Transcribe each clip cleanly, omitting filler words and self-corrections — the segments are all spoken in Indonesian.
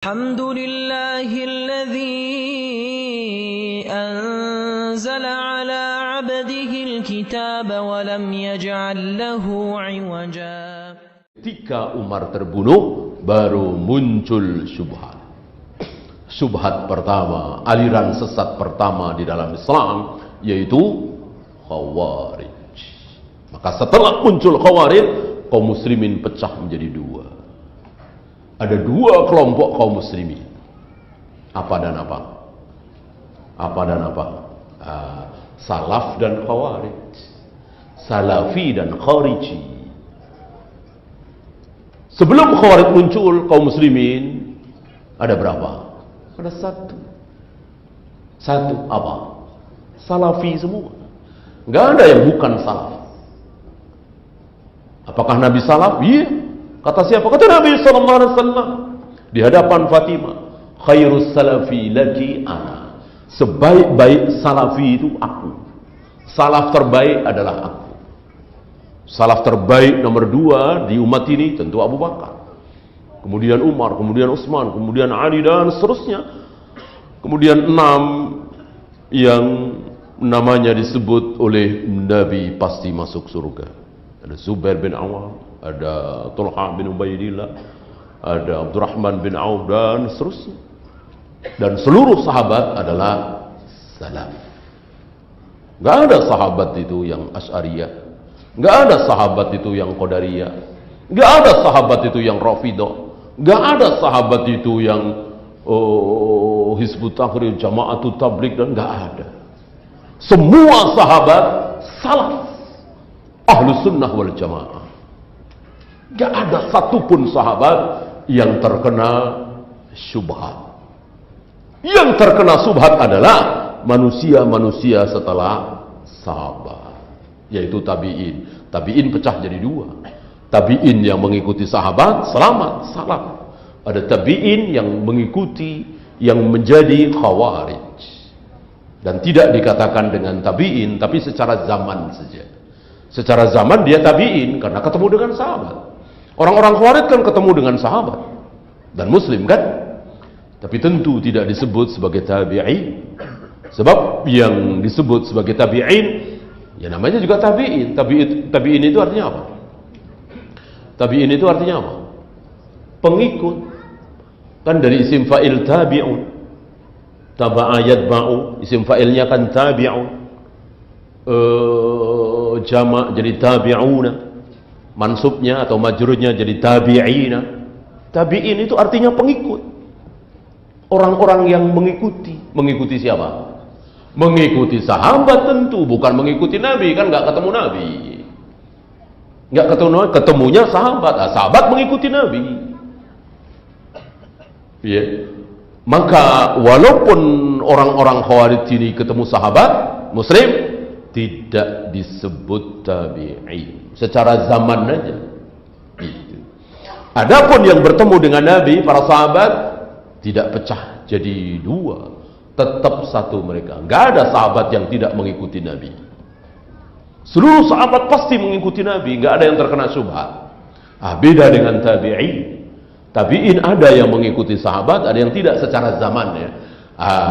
الحمد لله الذي أنزل على عبده الكتاب ولم يجعل له عوجا. Ketika Umar terbunuh, baru muncul syubhat. Syubhat pertama, aliran sesat pertama di dalam Islam, yaitu Khawarij. Maka setelah muncul Khawarij, kaum muslimin pecah menjadi dua. Ada dua kelompok kaum muslimin. Apa dan apa? Apa dan apa? Salaf dan Khawarij. Salafi dan Khariji. Sebelum Khawarij muncul, kaum muslimin ada berapa? Ada satu. Satu apa? Salafi semua. Enggak ada yang bukan salaf. Apakah Nabi salaf? Iya. Kata siapa? Kata Nabi sallallahu alaihi wasallam di hadapan Fatimah, khairus salafi laki ana. Sebaik-baik salafi itu aku. Salaf terbaik adalah aku. Salaf terbaik nomor 2 di umat ini tentu Abu Bakar. Kemudian Umar, kemudian Utsman, kemudian Ali dan seterusnya. Kemudian 6 yang namanya disebut oleh Nabi pasti masuk surga. Ada Zubair bin Awam, ada Talha bin Ubaidillah, ada Abdurrahman bin Auf dan seterusnya. Dan seluruh sahabat adalah salaf. Enggak ada sahabat itu yang Asy'ariyah, enggak ada sahabat itu yang Qadariyah, enggak ada sahabat itu yang Rafidhah, enggak ada sahabat itu yang Hizbut Tahrir, Jama'atut Tabligh, dan enggak ada. Semua sahabat salaf, Ahlus Sunnah wal Jamaah. Gak ada satupun sahabat yang terkena syubhat. Yang terkena syubhat adalah manusia-manusia setelah sahabat, yaitu tabi'in. Tabi'in pecah jadi dua. Tabi'in yang mengikuti sahabat selamat, salaf. Ada tabi'in yang mengikuti, yang menjadi Khawarij. Dan tidak dikatakan dengan tabi'in, tapi secara zaman saja. Secara zaman dia tabi'in karena ketemu dengan sahabat. Orang-orang Khawarij kan ketemu dengan sahabat dan muslim kan, tapi tentu tidak disebut sebagai tabi'in. Sebab yang disebut sebagai tabi'in ya namanya juga tabi'in. Tabi'in itu artinya apa? Tabi'in itu artinya apa? Pengikut. Kan dari isim fa'il tabi'un. Taba'a yadba'u, isim fa'ilnya kan tabi'un. Jamak jadi tabi'una, mansubnya atau majrurnya jadi tabi'ina. Tabi'in itu artinya pengikut. Orang-orang yang mengikuti. Mengikuti siapa? Mengikuti sahabat tentu, bukan mengikuti Nabi, kan nggak ketemu Nabi. Nggak ketemu, ketemunya sahabat. Sahabat mengikuti Nabi. Ya. Maka walaupun orang-orang Khawarij ini ketemu sahabat muslim, tidak disebut tabi'in secara zaman saja. Itu. Adapun yang bertemu dengan Nabi, para sahabat tidak pecah jadi dua, tetap satu mereka. Enggak ada sahabat yang tidak mengikuti Nabi. Seluruh sahabat pasti mengikuti Nabi, enggak ada yang terkena syubhat. Beda dengan tabi'in. Tabi'in ada yang mengikuti sahabat, ada yang tidak secara zamannya.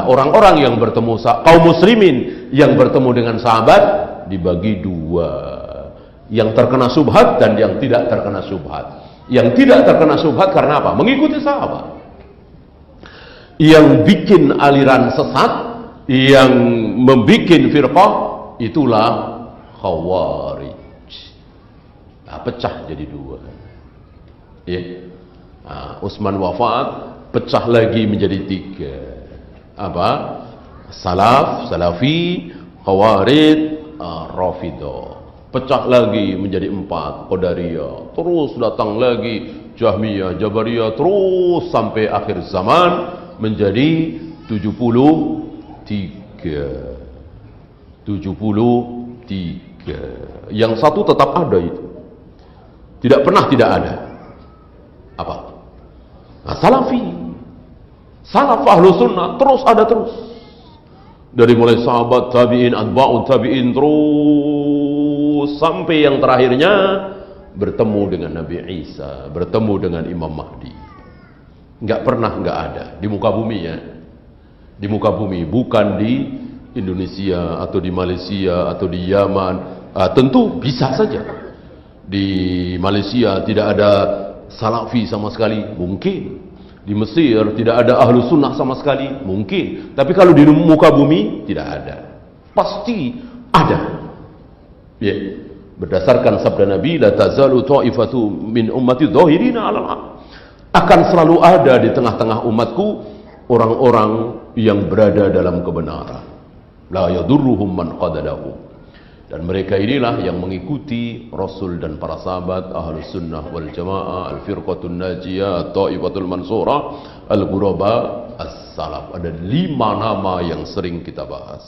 Orang-orang yang bertemu, kaum muslimin yang bertemu dengan sahabat dibagi dua, yang terkena syubhat dan yang tidak terkena syubhat. Yang tidak terkena syubhat karena apa? Mengikuti sahabat. Yang bikin aliran sesat, yang membikin firqah, itulah Khawarij. Pecah jadi dua. Utsman wafat, pecah lagi menjadi 3. Apa? Salaf, Salafi, Khawarij, Rafidhah. Pecah lagi menjadi 4, Qadariyah. Terus datang lagi Jahmiyah, Jabariyah, terus sampai akhir zaman menjadi 73. 73. Yang satu tetap ada itu. Tidak pernah tidak ada. Apa? Salafi. Salaf ahlu sunnah terus ada terus. Dari mulai sahabat, tabi'in, atba'ut tabi'in, terus sampai yang terakhirnya bertemu dengan Nabi Isa, bertemu dengan Imam Mahdi. Nggak pernah nggak ada di muka bumi ya. Di muka bumi, bukan di Indonesia atau di Malaysia atau di Yaman. Tentu bisa saja. Di Malaysia tidak ada Salafi sama sekali, mungkin. Di Mesir tidak ada ahlu sunnah sama sekali, mungkin. Tapi kalau di muka bumi tidak ada. Pasti ada. Ya, berdasarkan sabda Nabi, la tazalu ta'ifatu min ummati dhahirina 'alal haq. Akan selalu ada di tengah-tengah umatku orang-orang yang berada dalam kebenaran. La yadurruhum man qadalahum. Dan mereka inilah yang mengikuti Rasul dan para sahabat Ahlus Sunnah wal Jamaah, Al-Firqatul Najiyah, Ta'ifatul Mansurah, Al-Ghuraba, As-Salaf. Ada 5 nama yang sering kita bahas.